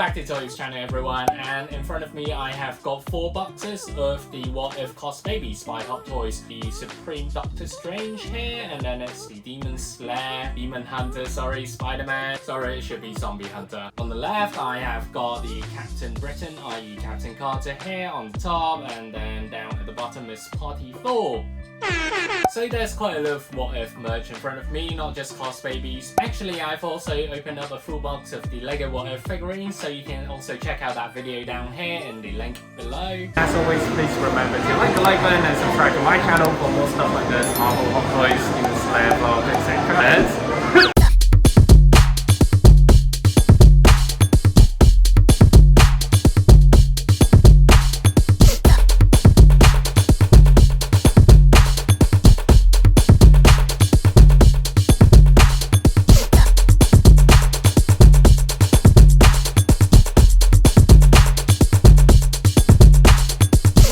back to Toys channel, everyone, and in front of me I have got 4 boxes of the What If Cosbaby by Hot Toys. The Supreme Doctor Strange here, and then it's the Demon Hunter, Spider-Man, it should be Zombie Hunter. On the left I have got the Captain Britain, i.e. Captain Carter here on the top, and then down at the bottom is Party Thor. So there's quite a lot of What If merch in front of me, not just Cosbabies. Actually, I've also opened up a full box of the Lego What If figurines, so you can also check out that video down here in the link below. As always, please remember to like the like button and subscribe to my channel for more stuff like this, Marvel, Hot Toys, Demon Slayer vlogs, etc.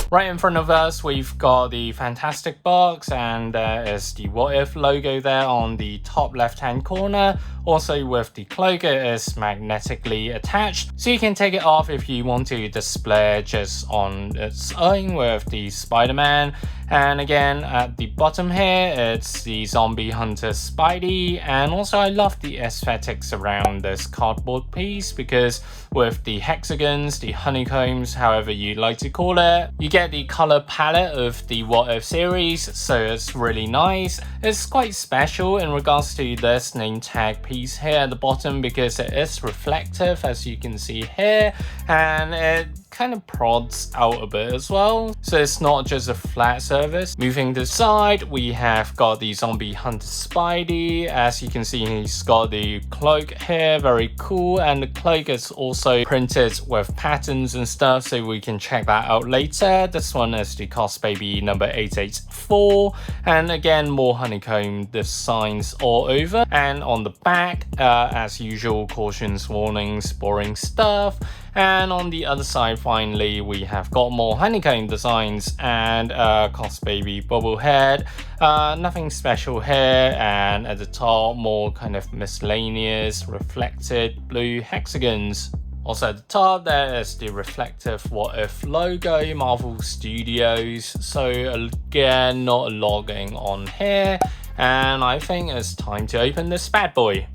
Right in front of us, we've got the Fantastic box, and there is the What If logo there on the top left-hand corner. Also with the cloak, it is magnetically attached, so you can take it off if you want to display just on its own with the Spider-Man. And again, at the bottom here, it's the Zombie Hunter Spidey. And also I love the aesthetics around this cardboard piece, because with the hexagons, the honeycombs, however you like to call it, you get the color palette of the What If series, so it's really nice. It's quite special in regards to this name tag piece here at the bottom, because it is reflective, as you can see here, and it kind of prods out a bit as well, so it's not just a flat surface. Moving to the side, we have got the Zombie Hunter Spidey. As you can see, he's got the cloak here, very cool, and the cloak is also printed with patterns and stuff, so we can check that out later. This one is the Cosbaby number 884, and again, more honeycomb designs all over. And on the back, as usual, cautions, warnings, boring stuff. And on the other side, finally, we have got more honeycomb designs and Cosbaby bubble head. Nothing special here. And at the top, more kind of miscellaneous reflected blue hexagons. Also at the top, there is the reflective What If logo, Marvel Studios. So again, not a lot going on here. And I think it's time to open this bad boy.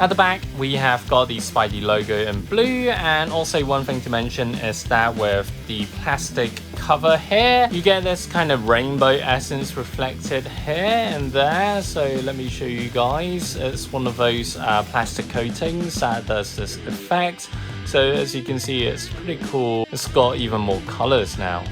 At the back, we have got the Spidey logo in blue, and also one thing to mention is that with the plastic cover here, you get this kind of rainbow essence reflected here and there. So let me show you guys. It's one of those plastic coatings that does this effect. So as you can see, it's pretty cool. It's got even more colors now.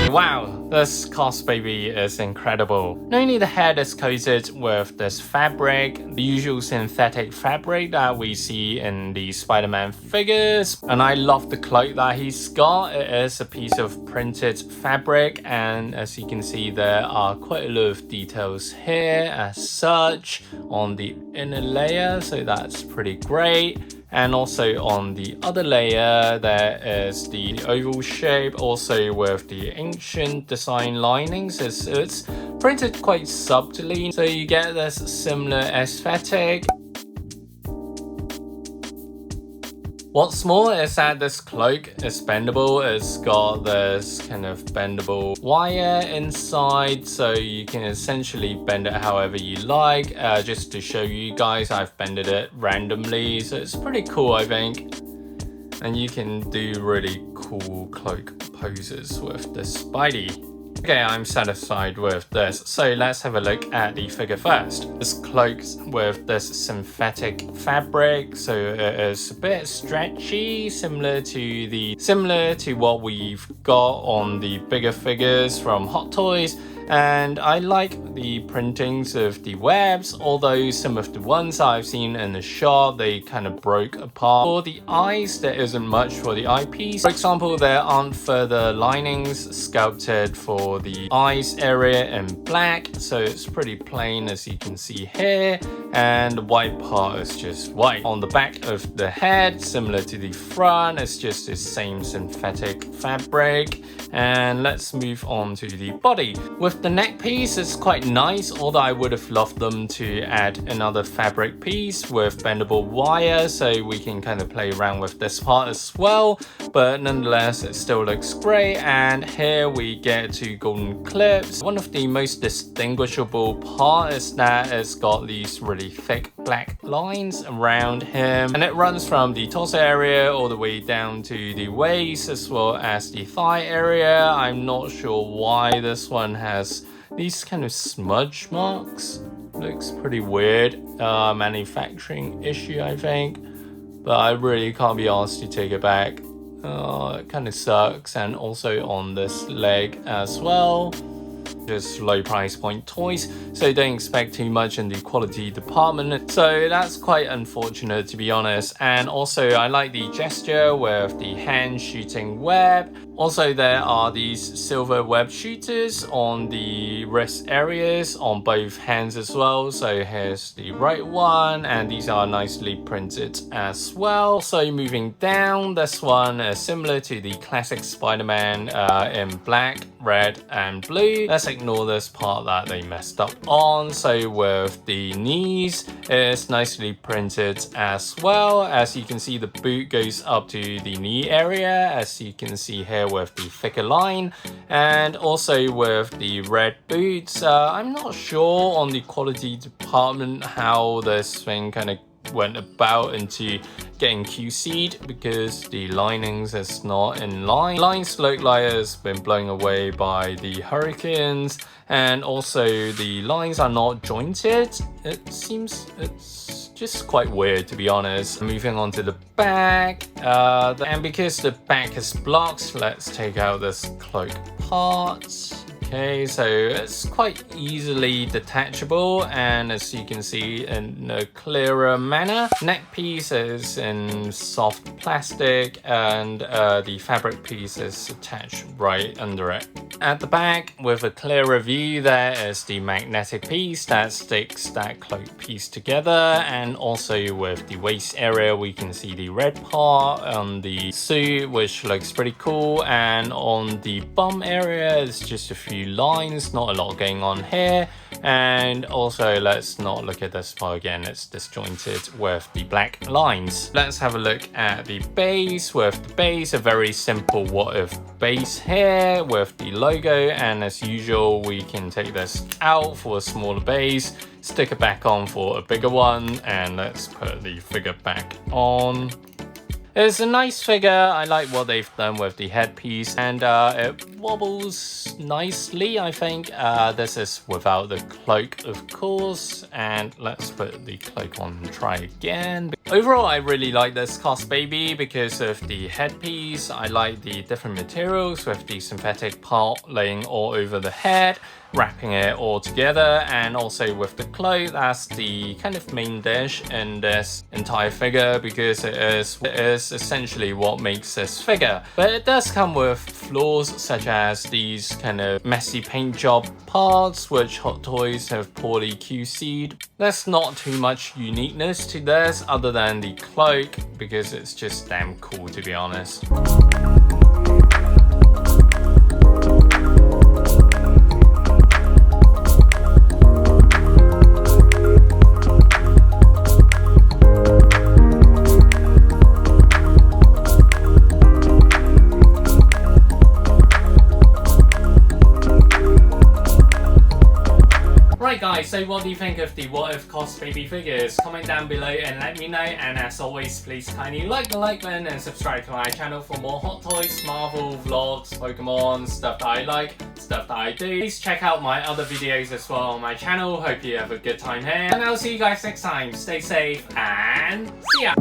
Wow, this Cosbaby is incredible. Not only the head is coated with this fabric, the usual synthetic fabric that we see in the Spider-Man figures, and I love the cloak that he's got. It is a piece of printed fabric, and as you can see, there are quite a lot of details here as such on the inner layer, so that's pretty great. And also on the other layer, there is the oval shape, also with the ancient design linings. It's printed quite subtly, so you get this similar aesthetic. What's more is that this cloak is bendable. It's got this kind of bendable wire inside, so you can essentially bend it however you like. Just to show you guys, I've bended it randomly, so it's pretty cool, I think. And you can do really cool cloak poses with this Spidey. Okay, I'm satisfied with this, so let's have a look at the figure first. This cloak's with this synthetic fabric, so it is a bit stretchy, similar to what we've got on the bigger figures from Hot Toys. And I like like the printings of the webs, although some of the ones I've seen in the shop, they kind of broke apart. For the eyes, there isn't much for the eyepiece. For example, there aren't further linings sculpted for the eyes area in black, so it's pretty plain as you can see here, and the white part is just white. On the back of the head, similar to the front, it's just the same synthetic fabric. And let's move on to the body. With the neck piece, it's quite nice, although I would have loved them to add another fabric piece with bendable wire so we can kind of play around with this part as well. But nonetheless, it still looks great. And here we get two golden clips. One of the most distinguishable part is that it's got these really thick black lines around him, and it runs from the torso area all the way down to the waist as well as the thigh area. I'm not sure why this one has these kind of smudge marks. Looks pretty weird. Manufacturing issue, I think, but I really can't be asked to take it back. It kind of sucks. And also on this leg as well, just low price point toys, so don't expect too much in the quality department, so that's quite unfortunate, to be honest. And also I like the gesture with the hand shooting web. Also, there are these silver web shooters on the wrist areas on both hands as well. So here's the right one, and these are nicely printed as well. So moving down, this one is similar to the classic Spider-Man in black, red and blue. Let's ignore this part that they messed up on. So with the knees, it's nicely printed as well. As you can see, the boot goes up to the knee area, as you can see here with the thicker line. And also with the red boots, I'm not sure on the quality department how this thing kind of went about into getting QC'd, because the linings is not in line. Lines look like it's been blown away by the hurricanes, and also the lines are not jointed. It seems it's just quite weird, to be honest. Moving on to the back, and because the back is blocked, let's take out this cloak part. Okay, so it's quite easily detachable, and as you can see in a clearer manner. Neck piece is in soft plastic, and the fabric piece is attached right under it. At the back, with a clearer view, there is the magnetic piece that sticks that cloak piece together, and also with the waist area, we can see the red part on the suit, which looks pretty cool, and on the bum area, it's just a few lines, not a lot going on here. And also, let's not look at this part again, it's disjointed with the black lines. Let's have a look at the base. With the base, a very simple what if base here with the logo, and as usual, we can take this out for a smaller base, stick it back on for a bigger one, and let's put the figure back on. It's a nice figure. I like what they've done with the headpiece, and it wobbles nicely, I think. This is without the cloak, of course, and let's put the cloak on and try again. Overall, I really like this Cosbaby because of the headpiece. I like the different materials with the synthetic part laying all over the head, wrapping it all together, and also with the cloak. That's the kind of main dish in this entire figure, because it is essentially what makes this figure. But it does come with flaws, such as these kind of messy paint job parts, which Hot Toys have poorly QC'd. There's not too much uniqueness to this other than the cloak, because it's just damn cool, to be honest. Right guys, so what do you think of the What If Cosbaby figures? Comment down below and let me know, and as always, please kindly like the like button and subscribe to my channel for more Hot Toys, Marvel, vlogs, Pokemon, stuff that I like, stuff that I do. Please check out my other videos as well on my channel. Hope you have a good time here, and I'll see you guys next time. Stay safe and see ya!